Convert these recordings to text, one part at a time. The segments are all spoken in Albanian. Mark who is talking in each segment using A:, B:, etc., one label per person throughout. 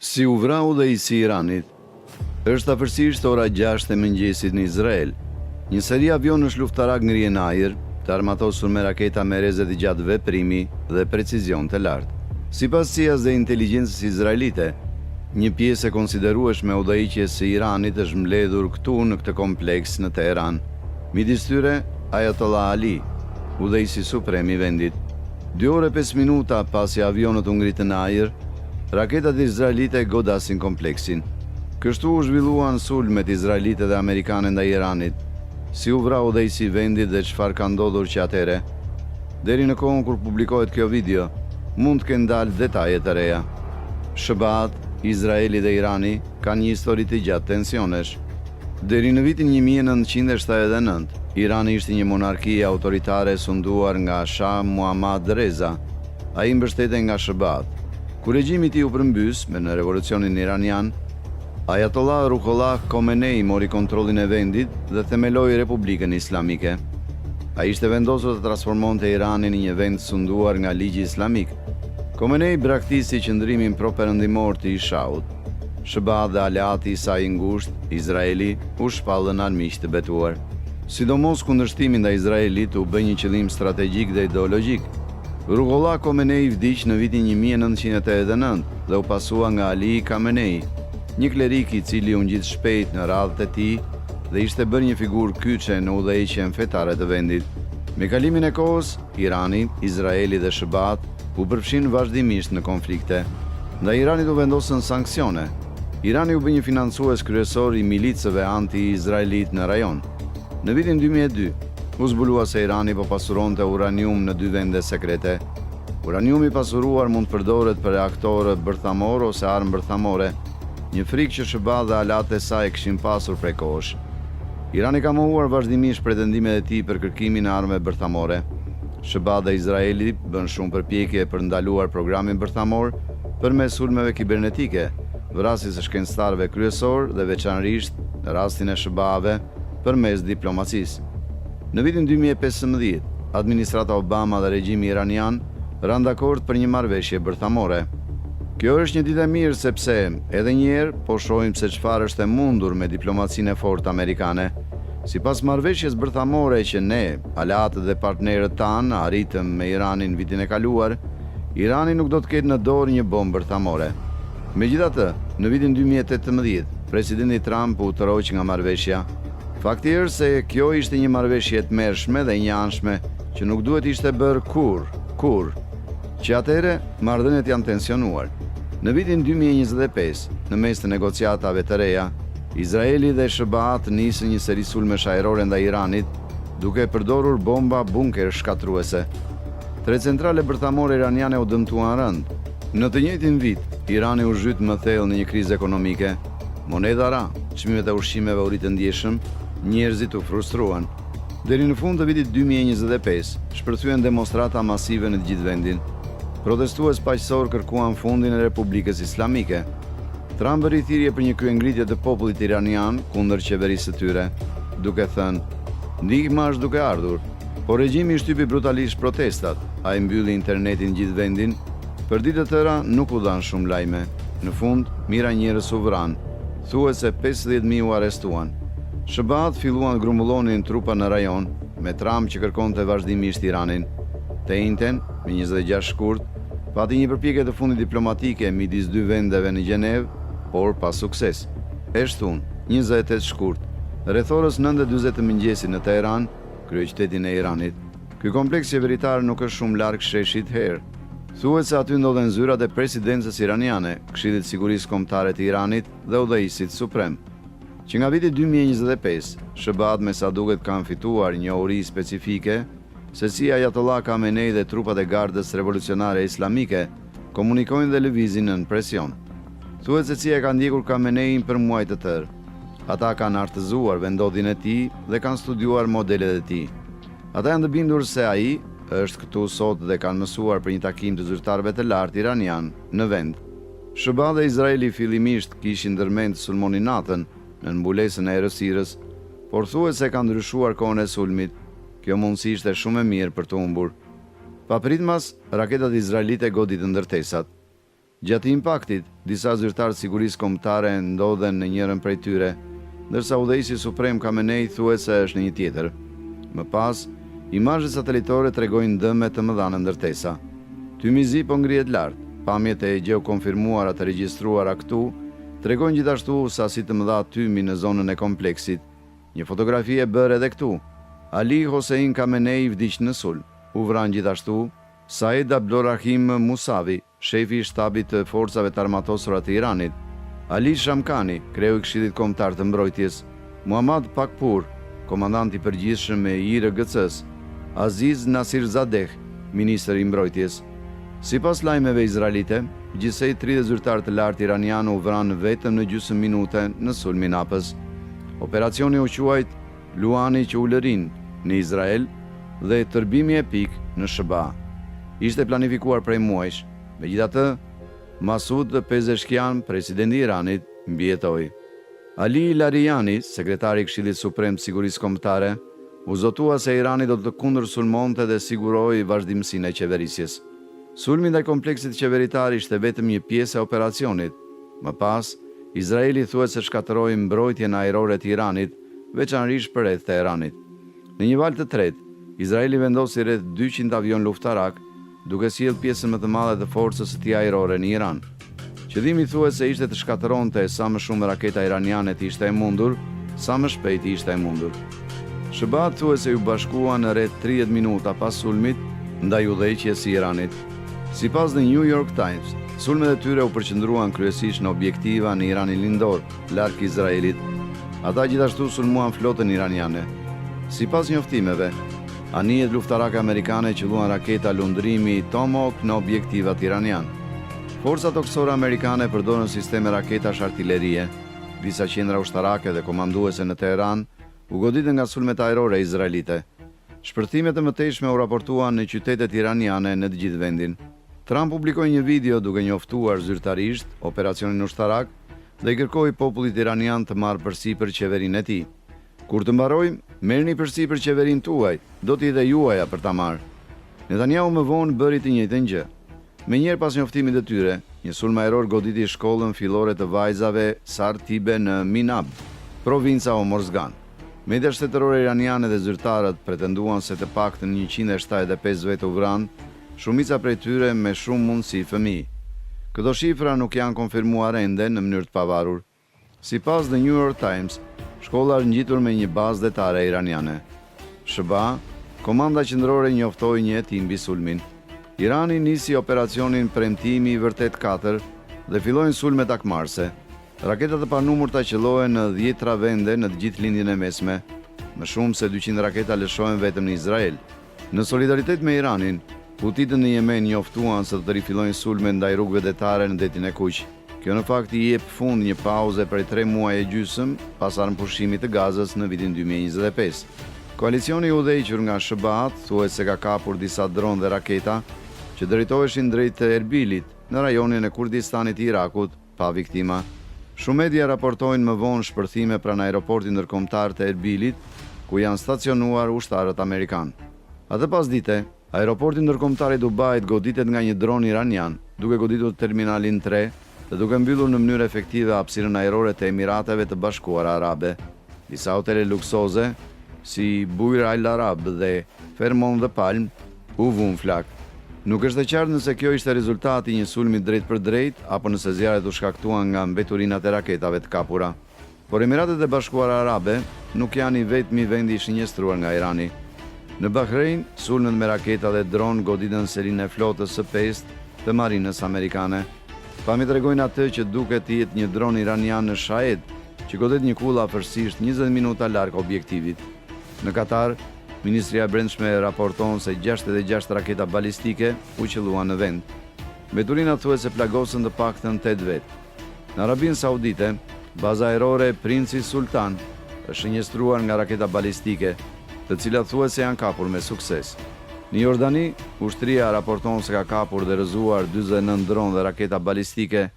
A: Si u vrau dhe i Iranit. Është afërsisht ora 6 e mëngjesit në Izrael. Një seri avionësh luftarak ngrihen në ajër, të armatosur me raketa me rrezet i gjatë veprimi dhe precizion të lartë. Sipas CIA-s dhe inteligjencës izraelite, një pjesë e konsiderueshme e udhëheqjes së Iranit është mbledhur këtu në këtë kompleks në Teheran. Midis tyre, Ayatollah Ali, udhëheqësi suprem i vendit. 2 orë e 5 minuta pasi avionët u ngritën në ajër, raketat izraelite godasin kompleksin. Kështu u zhvilluan sulmet izraelite dhe amerikane ndaj Iranit. Si u vrau udhëheqësi i vendit dhe çfarë ka ndodhur që atëherë? Deri në kohën kur publikohet kjo video, mund të kenë dalë detaje të reja. Shëbat, Izraeli dhe Irani kanë një histori të gjatë tensionesh. Deri në vitin 1979, Irani ishte një monarki autoritare sunduar nga Shah Muhammad Reza. Ai mbështetej nga Shëbat. Kur regjimi i tij u përmbys me në revolucionin iranian, Ayatollah Ruhollah Khomeini mori kontrollin e vendit dhe themeloi Republikën Islamike. Ai ishte vendosur të transformonte Iranin në një vend sunduar nga ligji islamik. Khomeini braktisi qëndrimin pro-perëndimor të Shahut. Shëbat dhe aleati i saj i ngushtë, Izraeli, u shpallën armiq të betuar. Sidomos kundërshtimi ndaj Izraelit u bë një qëllim strategjik dhe ideologjik. Ruhollah Khomeini vdiq në vitin 1989 dhe u pasua nga Ali Khamenei, një klerik i cili u ngjit shpejt në radhët e tij dhe ishte bërë një figurë kyçe në udhëheqjen fetare të vendit. Me kalimin e kohës, Irani, Izraeli dhe Shëbat u përfshin vazhdimisht në konflikte. Ndaj Iranit u vendosën sanksione. Irani u bë një financues kryesor i milicëve anti-izraelit në rajon. Në vitin 2002, u zbulua se Irani po pasuronte uranium në 2 vende sekrete. Uraniumi pasuruar mund të përdoret për reaktorë bërthamor ose armë bërthamore, një frikë që Shëbat dhe aleat e saj kishin pasur prej kohësh. Irani ka mohuar vazhdimisht pretendimet e tij për kërkimin e armëve bërthamore. Shëbat dhe Izraeli bën shumë përpjekje për ndaluar programin bërthamor përmes sulmeve kibernetike, vrasjes së shkencëtarëve kryesor dhe veçanërisht në rastin e Shëbatëve përmes diplomacisë. Në vitin 2015, administrata Obama dhe regjimi iranian ranë dakord për një marrëveshje bërthamore. Kjo është një ditë e mirë sepse, edhe njerë, po shohim se çfarë është e mundur me diplomacinë e fortë amerikane. Sipas marrëveshjes bërthamore që ne, aleatët dhe partnerët tanë, arritëm me Iranin vitin e kaluar, Irani nuk do të ketë në dorë një bombë bërthamore. Megjithatë, në vitin 2018, presidenti Trump u tërhoq nga marrëveshja. Fakti është se kjo ishte një marrëveshje e tmerrshme dhe një anshme që nuk duhet ishte bërë kur, që atëherë marrëdhëniet janë tensionuar. Në vitin 2025, në mes të negociatave të reja, Izraeli dhe Shëbat nisën një seri sulmesh ajrore ndaj Iranit, duke përdorur bomba bunker shkatruese. 3 centrale bërthamore iraniane u dëmtuan rënd. Në të njëjtin vit, Irani u zhyt më thellë në një krizë ekonomike. Moneda ra, çmimet e ushqimeve u rritën ndjeshëm, njerëzit u frustruan. Deri në fund të vitit 2025, shpërthyen demonstrata masive në të gjithë vendin. Protestues paqësor kërkuan fundin e Republikës Islamike. Trump bëri thirrje për një kryengritje të popullit iranian kundër qeverisë së tyre, duke thënë: "Ndihma është duke ardhur." Por regjimi shtypi brutalisht protestat, ai mbylli internetin gjithë vendin. Për ditë të tëra nuk u dhan shumë lajme. Në fund, mijëra njerëz u vranë. Thuhet se 50.000 u arrestuan. Shëbat filluan grumbullonin trupa në rajon, me Trump që kërkonte vazhdimisht Iranin. Të njëjtën, me 26 shkurt, pati një përpjekje të fundit diplomatike midis 2 vendeve në Gjenevë, por pa sukses. Eshtun, 28 shkurt, rreth orës 9:40 të mëngjesit në Teheran, kryeqytetin e Iranit. Ky kompleks qeveritar nuk është shumë larg sheshit Herë. Thuhet se aty ndodhen zyrat e presidencës iraniane, Këshillit Sigurisë Kombëtare të Iranit dhe udhëheqësit suprem. Që nga viti 2025, Shëbat me sa duket kanë fituar një uri specifike se si Ayatollah Khamenei dhe trupat e gardës revolucionare islamike komunikojnë dhe lëvizin në presion. Thuhet se CIA ka ndjekur Khamenein për muaj të tërë. Ata kanë artëzuar vendodhjen e tij dhe kanë studiuar modelet e tij. Ata janë të bindur se ai është këtu sot dhe kanë mësuar për një takim të zyrtarëve të lartë iranian në vend. Shëbat dhe Izraeli fillimisht kishin ndërmend të sulmonin natën në mbulesën e errësirës, por thuhet se kanë ndryshuar kohën e sulmit. Kjo mundësi ishte shumë e mirë për të humbur. Papritmas, raketat izraelite goditën ndërtesat. Gjatë impaktit, disa zyrtarë sigurisë kombëtare ndodhen në njërin prej tyre, ndërsa udhëheqësi suprem Khamenei thuhet se është në një tjetër. Më pas, imazhet satelitore tregojnë dëme të mëdha në ndërtesa. Tymizi po ngrihet lart. Pamjet e gjeokonfirmuara të regjistruara këtu tregojnë gjithashtu sasi të mëdha tymi në zonën e kompleksit. Një fotografi e bërë edhe këtu. Ali Hossein Khamenei vdiq në sulm. U vran gjithashtu Said Abdulrahim Musavi, shefi i shtabit të forcave të armatosura të Iranit, Ali Shamkani, kreu i Këshillit Kombëtar të Mbrojtjes, Muhammad Pakpur, komandant i përgjithshëm i IRGC-s, Aziz Nasirzadeh, ministër i Mbrojtjes. Sipas lajmeve izraelite, gjithsej 30 zyrtarë të lartë iranianë u vranë vetëm në gjysmë minute në sulmin hapës. Operacioni u quajt Luani që u lërin në Izrael dhe tërbimi epik në Shëba. Ishte planifikuar prej muajsh. Megjithatë, Masud Pezeshkian, presidenti i Iranit, mbijetoi. Ali Larijani, sekretari i Këshillit Suprem të Sigurisë Kombëtare, u zotua se Irani do të kundërsulmonte dhe siguroi vazhdimsinë e qeverisjes. Sulmi ndaj kompleksit qeveritar ishte vetëm një pjesë e operacionit. Më pas, Izraeli thuhet se shkatërroi mbrojtjen ajrore të Iranit, veçanërisht përreth Teheranit. Në një valë të tretë, Izraeli vendosi rreth 200 avion luftarak, duke sjellë pjesën më të madhe të forcës së tij ajrore në Iran. Qëllimi thuhet se ishte të shkatëronte sa më shumë raketa iraniane të ishte e mundur, sa më shpejt ishte e mundur. Shëbat thuhet se u bashkuan në rreth 30 minuta pas sulmit ndaj udhëheqjes së Iranit. Sipas The New York Times, sulmet e tyre u përqendruan kryesisht në objektiva në Iranin lindor, larg Izraelit. Ata gjithashtu sulmuan flotën iraniane. Sipas njoftimeve, anijet luftarake amerikane qelluan raketa lundrimi Tomahawk në objektivat iranian. Forcat toksore amerikane përdorën sisteme raketash artillerie. Disa qendra ushtarake dhe komanduese në Teheran u goditën nga sulmet ajrore izraelite. Shpërthimet e mëtejshme u raportuan në qytetet iraniane në të gjithë vendin. Trump publikoi një video duke njoftuar zyrtarisht operacionin ushtarak dhe i kërkoi popullit iranian të marrë përsipër qeverinë e tij. Kur të mbarojmë, merrni përsipër qeverinë tuaj, do t'i dhe juaja për ta marrë. Netanyahu më vonë bëri të njëjtën gjë. Menjëherë pas njoftimit të tyre, një sulm ajror goditi shkollën fillore të vajzave Sartibe në Minab, provinca Hormozgan. Media shtetërore iraniane dhe zyrtarët pretenduan se të paktën 175 vetë u vranë, shumica prej tyre me shumë mundësi fëmijë. Këto shifra nuk janë konfirmuar ende në mënyrë të pavarur. Sipas The New York Times, shkolla është ngjitur me një bazë detare iraniane. Shëba, komanda qendrore njoftoi një hetim mbi sulmin. Irani nisi operacionin premtimi i vërtet 4 dhe fillojnë sulmet akmarse. Raketat e panumurta qellohen në 10 vende në të gjithë lindjen e mesme. Më shumë se 200 raketa lëshohen vetëm në Izrael. Në solidaritet me Iranin, Hutitët në Yemen njoftuan se do të rifillojnë sulme ndaj rrugëve detare në detin e Kuq. Kjo në fakt i jep fund një pauze prej 3 muaj e gjysmë pas armëpushimit të Gazës në vitin 2025. Koalicioni i udhëhequr nga Shëbat thuhet se ka kapur disa dronë dhe raketa që drejtoheshin drejt Erbilit në rajonin e Kurdistanit të Irakut, pa viktima. Shumë media raportojnë më vonë shpërthime pranë aeroportit ndërkombëtar të Erbilit, ku janë stacionuar ushtarët amerikan. Atë pasdite, aeroporti ndërkombëtar i Dubait goditet nga një dron iranian, duke goditur terminalin 3 dhe duke mbyllur në mënyrë efektive hapësirën ajrore të Emirateve të Bashkuara Arabe. Disa hotele luksoze, si Bujr Al Arab dhe Fairmont The Palm, u vun flak. Nuk është e qartë nëse kjo ishte rezultati i një sulmi drejt për drejt apo nëse zjarret u shkaktuan nga mbeturinat e raketave të kapura. Por Emiratet e Bashkuara Arabe nuk janë i vetmi vendi i shënjestruar nga Irani. Në Bahrein, sulmet me raketa dhe dron goditën selinë e flotës së 5 të marinës amerikane. Pamjet tregojnë atë që duket të jetë një dron iranian në Shahed, që godet një kull afërsisht 20 minuta larg objektivit. Në Katar, Ministria e Brendshme raporton se 66 raketa balistike u qelluan në vend. Mbeturinat thuhet se plagosën të paktën 8 vet. Në Arabinë Saudite, baza ajrore Princi Sultan është shënjestruar nga raketa balistike, të cilat thuhet se janë kapur me sukses. Në Jordani, ushtria raporton se ka kapur dhe rrëzuar 49 dronë dhe raketa balistike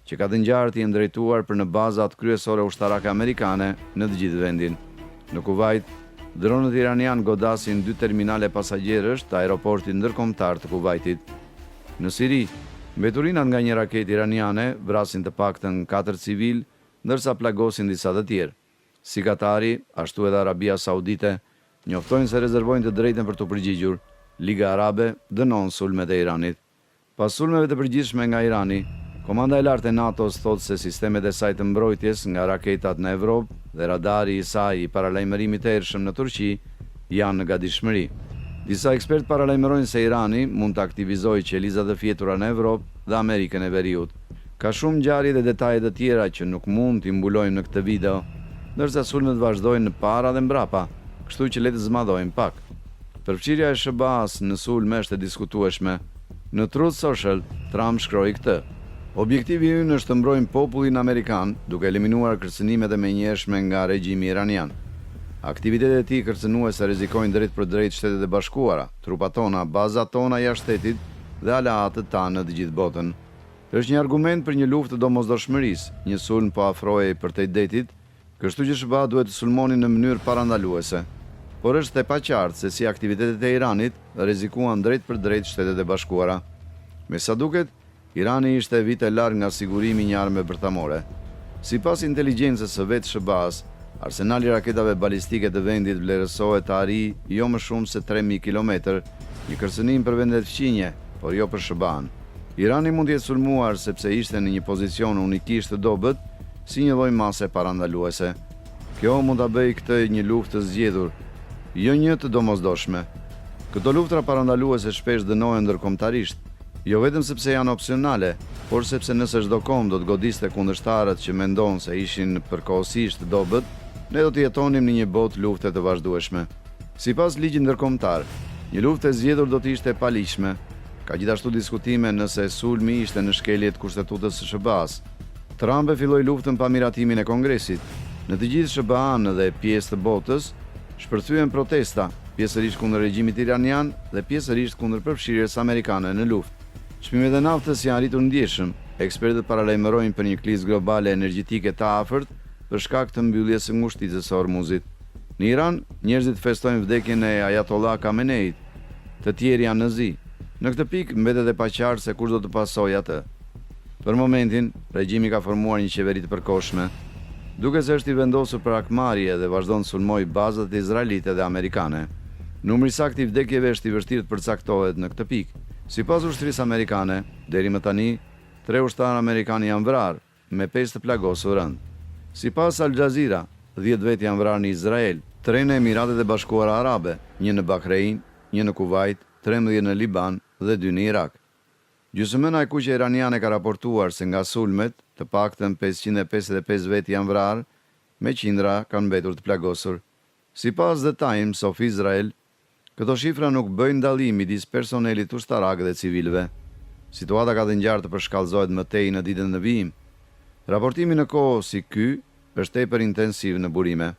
A: që ka të ngjartë janë drejtuar për në bazat kryesore ushtarake amerikane në të gjithë vendin. Në Kuvajt, dronët iranian godasin 2 terminale pasagjerësh të aeroportit ndërkombëtar të Kuvajtit. Në Siri, Mbeturinat nga një raketë iraniane vrasin të paktën 4 civil, ndërsa plagosin disa të tjerë. Si Katari, ashtu edhe Arabia Saudite, njoftojnë se rezervojnë të drejtën për të përgjigjur. Liga Arabe dënon sulmet e Iranit. Pas sulmeve të përgjithshme nga Irani, Komanda e lartë e NATO-s thotë se sistemet e saj të mbrojtjes nga raketat në Evropë dhe radari i saj i paralajmërimit të ershëm në Turqi janë në gatishmëri. Disa ekspertë paralajmërojnë se Irani mund të aktivizojë qelizat e fjetura në Evropë dhe Amerikën e Veriut. Ka shumë ngjarje dhe detaje të tjera që nuk mund t'i mbulojmë në këtë video, ndërsa sulmet vazhdojnë në para dhe mbrapa, kështu që le të zmadhojmë pak. Përfshirja e SBA-s në sulme është e diskutueshme. Në Truth Social, Trump shkroi këtë: "Objektivi ynë është të mbrojmë popullin amerikan duke eliminuar kërcënimet e menjëhershme nga regjimi iranian. Aktivitetet e tij kërcënuese rrezikojnë drejt për drejt Shtetet e Bashkuara, trupat tona, bazat tona jashtë shtetit dhe aleatët tanë në të gjithë botën." Është një argument për një luftë të domosdoshmërisë, një sulm po afrohej përtej detit, kështu që SBA duhet të sulmonin në mënyrë parandaluese. Por është e paqartë se si aktivitetet e Iranit rrezikuan drejt për drejt Shtetet e Bashkuara. Me sa duket, Irani ishte vite larg nga sigurimi një arme bërthamore. Sipas inteligjencës së vetë SBA-s, arsenali i raketave balistike të vendit vlerësohet të arrijë jo më shumë se 3000 kilometër, një kërcënim për vendet fqinje, por jo për SBA-n. Irani mund të jetë sulmuar sepse ishte në një pozicion unikisht të dobët, si një lloj mase parandaluese. Kjo mund ta bëjë këtë një luftë të zgjedhur, jo një të domosdoshme. Këto luftra parandaluese shpesh dënohen ndërkombëtarisht, jo vetëm sepse janë opsionale, por sepse nëse çdo kom do të godiste kundërshtarët që mendon se ishin përkohësisht dobët, ne do të jetonim në një botë lufte të vazhdueshme. Sipas ligjit ndërkombëtar, një luftë e zgjedhur do të ishte e paligjshme. Ka gjithashtu diskutime nëse sulmi ishte në shkeljet kushtetutës së SBA-s. Trump e filloi luftën pa miratimin e Kongresit. Në të gjithë SBA-n dhe pjesë të botës shpërthyen protesta, pjesërisht kundër regjimit iranian dhe pjesërisht kundër përfshirjes amerikane në luftë. Çmimet e naftës janë rritur ndjeshëm. Ekspertët paralajmërojnë për një krizë globale energjetike të afërt për shkak të mbylljes së ngushticës së Hormuzit. Në Iran, njerëzit festojnë vdekjen e Ayatollah Khameneit, të tjerë janë në zi. Në këtë pikë mbetet e paqartë se kush do të pasojë atë. Për momentin, regjimi ka formuar një qeveri të përkohshme, duke se është i vendosur për akmarrje dhe vazhdon të sulmojë bazat izraelite dhe amerikane. Numri saktë i vdekjeve është i vështirë të përcaktohet në këtë pikë. Sipas ushtrisë amerikane, deri më tani, 3 ushtarë amerikanë janë vrarë, me 5 të plagosur rënd. Sipas Al Jazeera, 10 vetë janë vrarë në Izrael, 3 në Emiratet e Bashkuara Arabe, 1 në Bahrein, 1 në Kuvajt, 13 në Liban dhe 2 në Irak. Gjysmëna e kuqe iraniane ka raportuar se nga sulmet, të paktën 555 vetë janë vrarë, me qindra kanë mbetur të plagosur. Sipas The Times of Israel, këto shifra nuk bëjnë dallim midis personelit ushtarak dhe civilëve. Situata ka të ngjarë të përshkallëzohet më tej në ditën e vijim. Raportimi në kohë si ky është tepër intensiv në burime.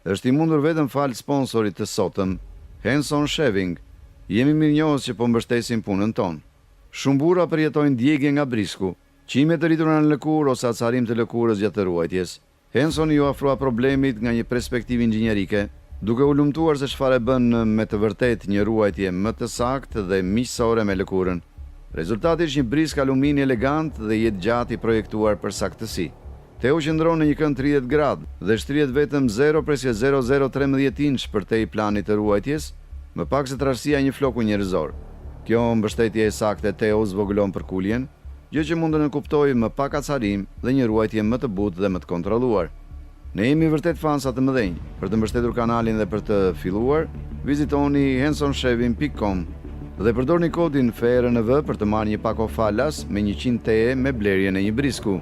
A: Është i mundur vetëm fal sponsorit të sotëm, Henson Shaving. Jemi mirënjohës që po mbështesim punën tonë. Shumë burra përjetojnë djegje nga brisku, qime të rritura në lëkurë ose acarim të lëkurës gjatë ruajtjes. Henson ju afroa problemit nga një perspektivë inxhinierike, duke u lumtuar se çfarë bën me të vërtetë një ruajtje më të saktë dhe miqësore me lëkurën. Rezultati është një brisk alumini elegant dhe jetë gjatë i projektuar për saktësi. Teu qëndron në një kënd 30 gradë dhe shtrihet vetëm 0.0013 inch përtej planit të ruajtjes, më pak se trashësia e një floku njerëzor. Kjo mbështetje e saktë e Teus zvogëlon përkuljen, gjë që mund të nënkuptojë më pak acarim dhe një ruajtje më të butë dhe më të kontrolluar. Ne jemi vërtet fansa të mëdhenj. Për të mbështetur kanalin dhe për të filluar, vizitoni hensonshaving.com dhe përdorni kodin FRNV për të marrë një pak ofalas me 100 TE me blerjen e një brisku.